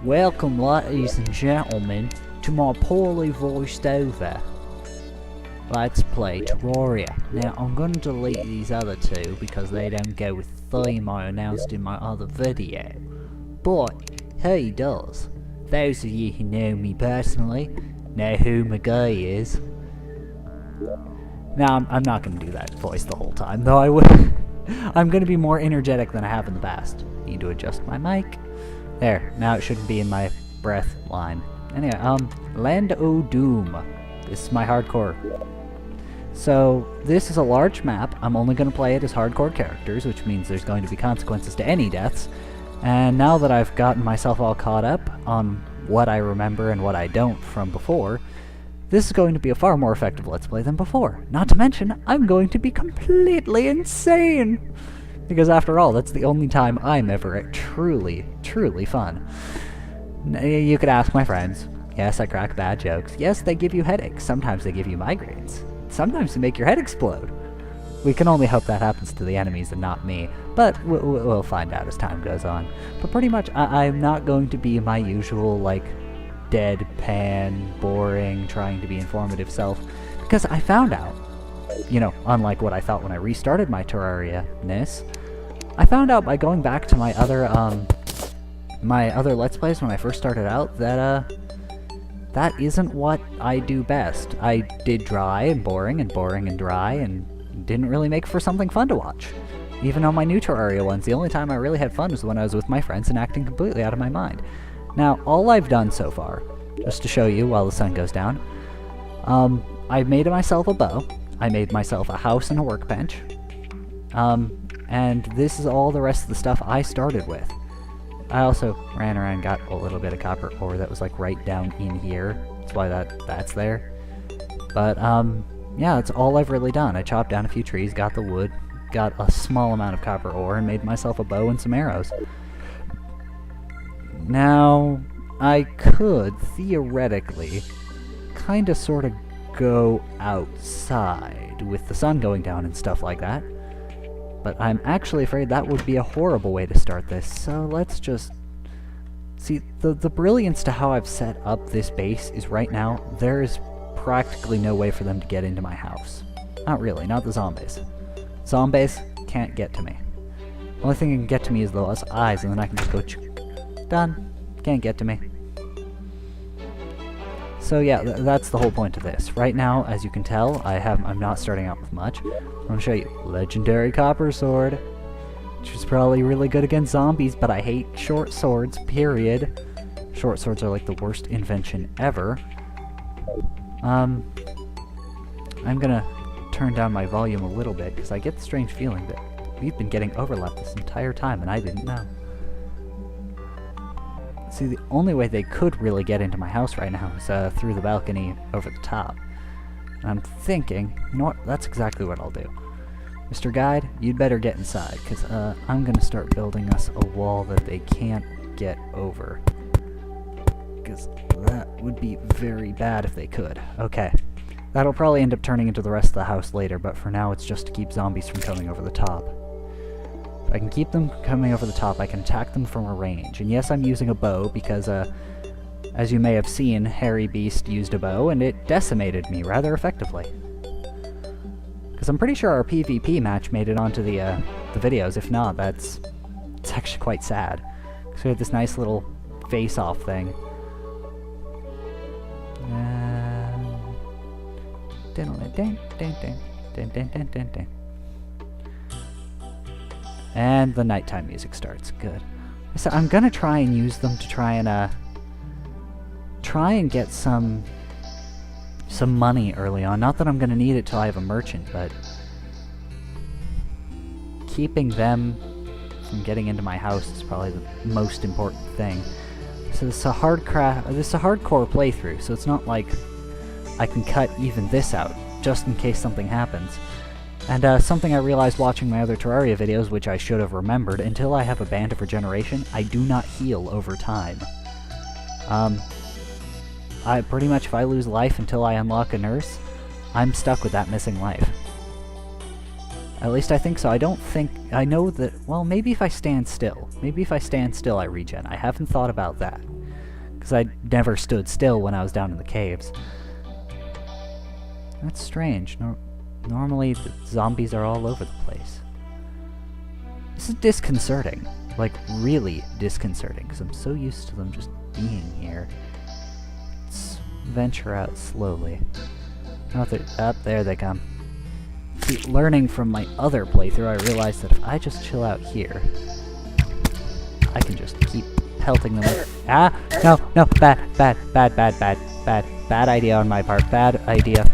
Welcome, ladies and gentlemen, to my poorly voiced over Let's Play Terraria. Now, I'm going to delete these other two because they don't go with the theme I announced in my other video. But, he does. Those of you who know me personally know who my guy is. Now, I'm not going to do that voice the whole time, though I would. I'm going to be more energetic than I have in the past. Need to adjust my mic. There, now it shouldn't be in my breath line. Anyway, Land o' Doom. This is my hardcore. So, this is a large map. I'm only going to play it as hardcore characters, which means there's going to be consequences to any deaths. And now that I've gotten myself all caught up on what I remember and what I don't from before, this is going to be a far more effective Let's Play than before. Not to mention, I'm going to be completely insane! Because after all, that's the only time I'm ever at truly fun. You could ask my friends. Yes, I crack bad jokes. Yes, they give you headaches. Sometimes they give you migraines. Sometimes they make your head explode. We can only hope that happens to the enemies and not me. But we'll find out as time goes on. But pretty much, I'm not going to be my usual, like, deadpan, boring, trying to be informative self. Because I found out, you know, unlike what I thought when I restarted my Terraria-ness, I found out by going back to my other Let's Plays when I first started out that, that isn't what I do best. I did dry and boring and boring and dry and didn't really make for something fun to watch. Even on my new Terraria ones, the only time I really had fun was when I was with my friends and acting completely out of my mind. Now, all I've done so far, just to show you while the sun goes down, I made myself a bow, I made myself a house and a workbench, and this is all the rest of the stuff I started with. I also ran around and got a little bit of copper ore that was like right down in here. That's why that's there. But, yeah, that's all I've really done. I chopped down a few trees, got the wood, got a small amount of copper ore, and made myself a bow and some arrows. Now, I could, theoretically, kinda sorta go outside with the sun going down and stuff like that. But I'm actually afraid that would be a horrible way to start this, so let's just... See, the brilliance to how I've set up this base is right now, there is practically no way for them to get into my house. Not really, not the zombies. Zombies can't get to me. The only thing that can get to me is those eyes, and then I can just go done. Can't get to me. So yeah, that's the whole point of this. Right now, as you can tell, I'm not starting out with much. I'm going to show you Legendary Copper Sword, which is probably really good against zombies, but I hate short swords, period. Short swords are like the worst invention ever. I'm gonna turn down my volume a little bit, because I get the strange feeling that we've been getting overlapped this entire time, and I didn't know. See, the only way they could really get into my house right now is through the balcony over the top. And I'm thinking, you know what, that's exactly what I'll do. Mr. Guide, you'd better get inside, because I'm going to start building us a wall that they can't get over. Because that would be very bad if they could. Okay. That'll probably end up turning into the rest of the house later, but for now it's just to keep zombies from coming over the top. If I can keep them coming over the top, I can attack them from a range. And yes, I'm using a bow, because, as you may have seen, Hairy Beast used a bow, and it decimated me rather effectively. Because I'm pretty sure our PvP match made it onto the videos. If not, it's actually quite sad. Because we had this nice little face-off thing. And the nighttime music starts. Good. So I'm gonna try and use them to try and get some money early on. Not that I'm gonna need it till I have a merchant, but keeping them from getting into my house is probably the most important thing. So this is a hardcore playthrough, so it's not like I can cut even this out, just in case something happens. And something I realized watching my other Terraria videos, which I should have remembered, until I have a band of regeneration, I do not heal over time. I pretty much, if I lose life until I unlock a nurse, I'm stuck with that missing life. At least I think so. I know that, well, maybe if I stand still. Maybe if I stand still I regen. I haven't thought about that. because I never stood still when I was down in the caves. That's strange. Normally, the zombies are all over the place. This is disconcerting. Like, really disconcerting, because I'm so used to them just being here. Let's venture out slowly. Oh, there they come. See, learning from my other playthrough, I realized that if I just chill out here, I can just keep pelting them with— Ah! No! Bad idea on my part. Bad idea.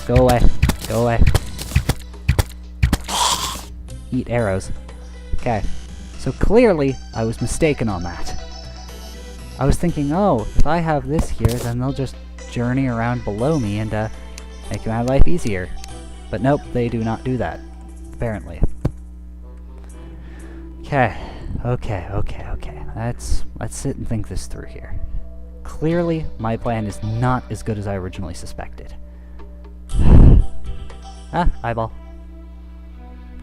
Go away. Go away. Eat arrows. Okay. So clearly, I was mistaken on that. I was thinking, oh, if I have this here, then they'll just journey around below me and make my life easier. But nope, they do not do that, apparently. Okay. Let's sit and think this through here. Clearly, my plan is not as good as I originally suspected. Ah, eyeball.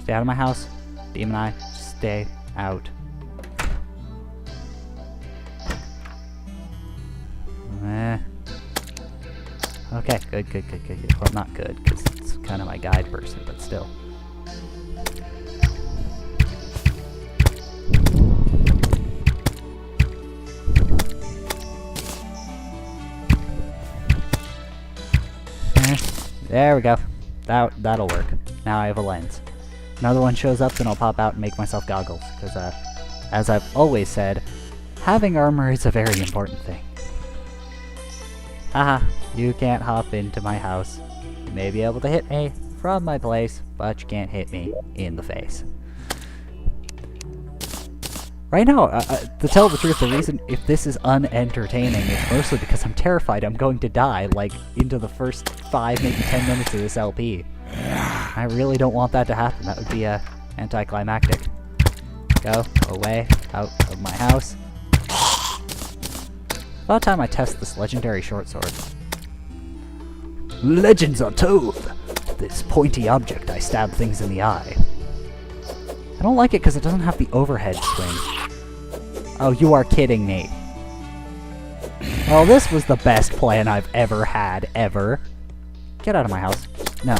Stay out of my house. Demon Eye, stay out. Okay, good. Well, not good, because it's kind of my guide person, but still. There we go. That'll work. Now I have a lens. Another one shows up, then I'll pop out and make myself goggles, because, as I've always said, having armor is a very important thing. Haha, you can't hop into my house. You may be able to hit me from my place, but you can't hit me in the face. Right now, to tell the truth, the reason if this is unentertaining is mostly because I'm terrified I'm going to die, like, into the first 5, maybe 10 minutes of this LP. I really don't want that to happen. That would be, anticlimactic. Go away, out of my house. About time I test this legendary short sword. Legends are told! This pointy object, I stab things in the eye. I don't like it because it doesn't have the overhead swing. Oh, you are kidding me. Well, this was the best plan I've ever had, ever. Get out of my house. No.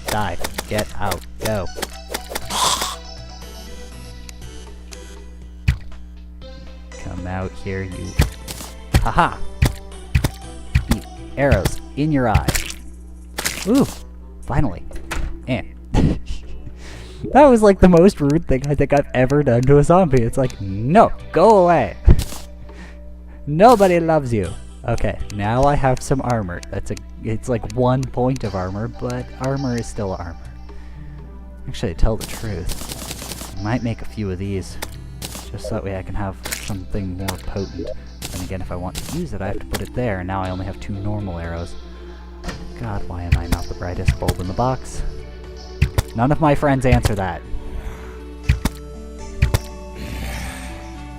Die. Get out. Go. Come out here, you... Haha! Eat arrows in your eye. Ooh! Finally. That was like the most rude thing I think I've ever done to a zombie. It's like, no! Go away! Nobody loves you! Okay, now I have some armor. It's like 1 point of armor, but armor is still armor. Actually, to tell the truth, I might make a few of these, just so that way I can have something more potent. Then again, if I want to use it, I have to put it there, and now I only have 2 normal arrows. God, why am I not the brightest bulb in the box? None of my friends answer that.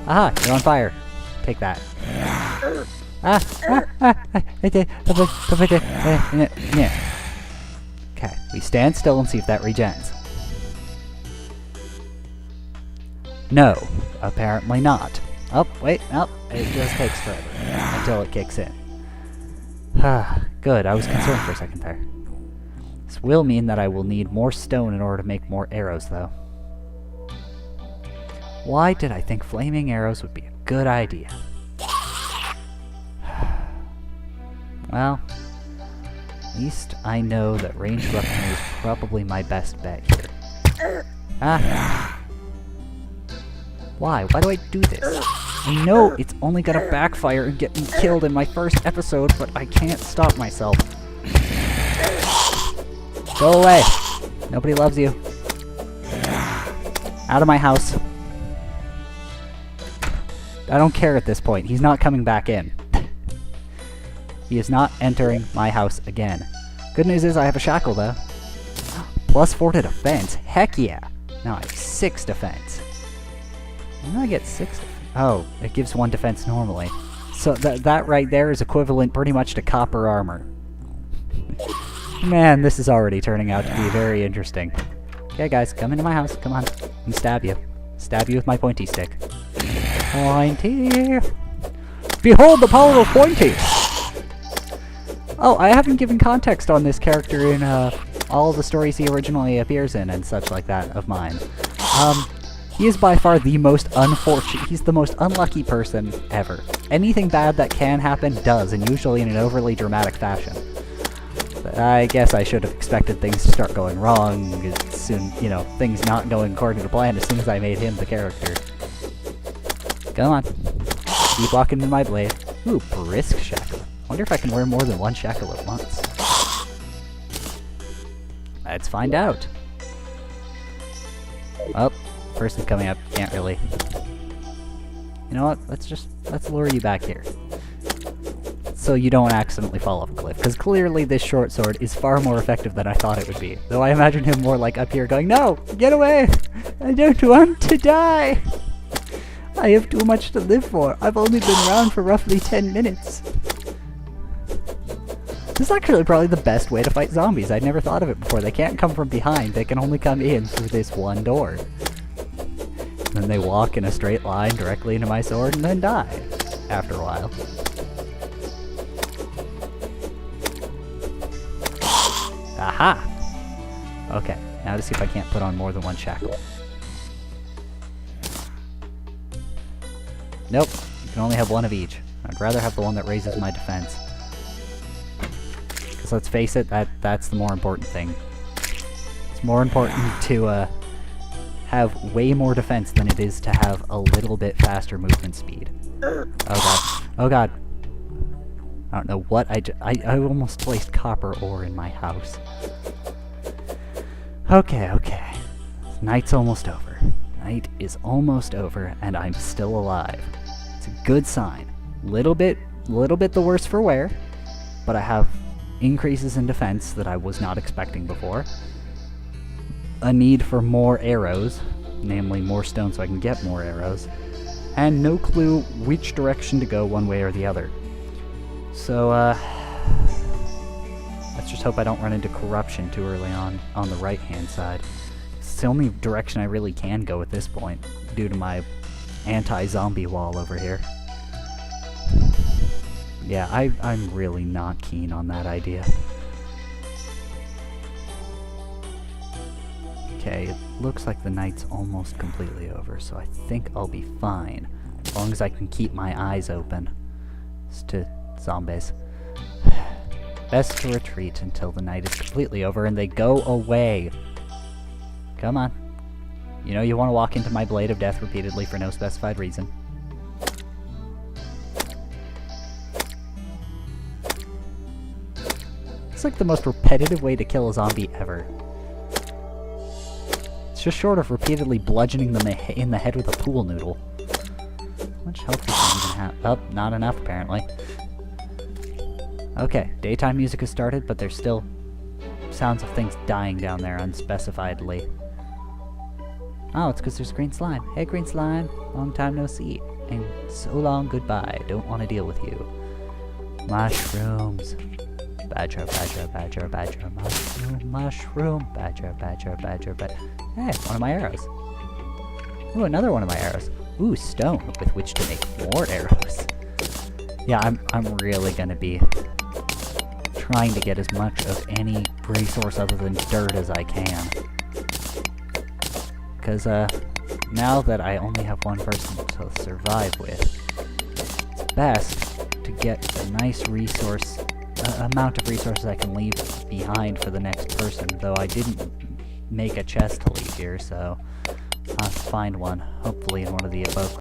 Aha, you're on fire. Take that. Okay, we stand still and see if that regens. No, apparently not. Oh, wait, no, it just takes forever until it kicks in. Good, I was concerned for a second there. This will mean that I will need more stone in order to make more arrows, though. Why did I think flaming arrows would be a good idea? Well, at least I know that ranged weaponry is probably my best bet here. Ah! Why? Why do I do this? I know it's only gonna backfire and get me killed in my first episode, but I can't stop myself. Go away! Nobody loves you. Out of my house. I don't care at this point. He's not coming back in. He is not entering my house again. Good news is I have a shackle, though. Plus 4 to defense. Heck yeah! Now I have 6 defense. When do I get 6 defense? Oh, it gives 1 defense normally. So that right there is equivalent pretty much to copper armor. Man, this is already turning out to be very interesting. Okay, guys, come into my house. Come on. Let me stab you. Stab you with my pointy stick. Pointy! Behold the power of Pointy! Oh, I haven't given context on this character in all the stories he originally appears in and such like that of mine. He is by far the most unfortunate, he's the most unlucky person ever. Anything bad that can happen does, and usually in an overly dramatic fashion. But I guess I should have expected things to start going wrong as soon, you know, things not going according to plan as soon as I made him the character. Come on. Keep walking into my blade. Ooh, brisk shackle. Wonder if I can wear more than one shackle at once. Let's find out. Oh, person's coming up. Can't really. You know what? Let's lure you back here. So you don't accidentally fall off a cliff. Because clearly this short sword is far more effective than I thought it would be. Though I imagine him more like up here going, no! Get away! I don't want to die! I have too much to live for. I've only been around for roughly 10 minutes. This is actually probably the best way to fight zombies. I'd never thought of it before. They can't come from behind. They can only come in through this one door. And then they walk in a straight line directly into my sword and then die after a while. Aha! Okay, now to see if I can't put on more than one shackle. Nope, you can only have one of each. I'd rather have the one that raises my defense. Because let's face it, that's the more important thing. It's more important to have way more defense than it is to have a little bit faster movement speed. Oh god. Oh god. I don't know what I almost placed copper ore in my house. Okay, okay. Night's almost over. Night is almost over, and I'm still alive. It's a good sign. Little bit the worse for wear, but I have increases in defense that I was not expecting before. A need for more arrows, namely more stone so I can get more arrows, and no clue which direction to go one way or the other. So, let's just hope I don't run into corruption too early on the right-hand side. It's the only direction I really can go at this point, due to my anti-zombie wall over here. Yeah, I'm really not keen on that idea. Okay, it looks like the night's almost completely over, so I think I'll be fine. As long as I can keep my eyes open as to zombies. Best to retreat until the night is completely over and they go away. Come on. You know you want to walk into my blade of death repeatedly for no specified reason. It's like the most repetitive way to kill a zombie ever. It's just short of repeatedly bludgeoning them in the head with a pool noodle. How much health do you even have? Oh, not enough apparently. Okay, daytime music has started, but there's still sounds of things dying down there unspecifiedly. Oh, it's because there's green slime. Hey, green slime. Long time no see. And so long goodbye. Don't want to deal with you. Mushrooms. Badger, badger, badger, badger. Mushroom, mushroom. Badger, badger, badger, badger. Hey, one of my arrows. Ooh, another one of my arrows. Ooh, stone with which to make more arrows. Yeah, I'm really gonna be trying to get as much of any resource other than dirt as I can. Because, now that I only have one person to survive with, it's best to get a nice resource, amount of resources I can leave behind for the next person, though I didn't make a chest to leave here, so I'll have to find one, hopefully in one of the above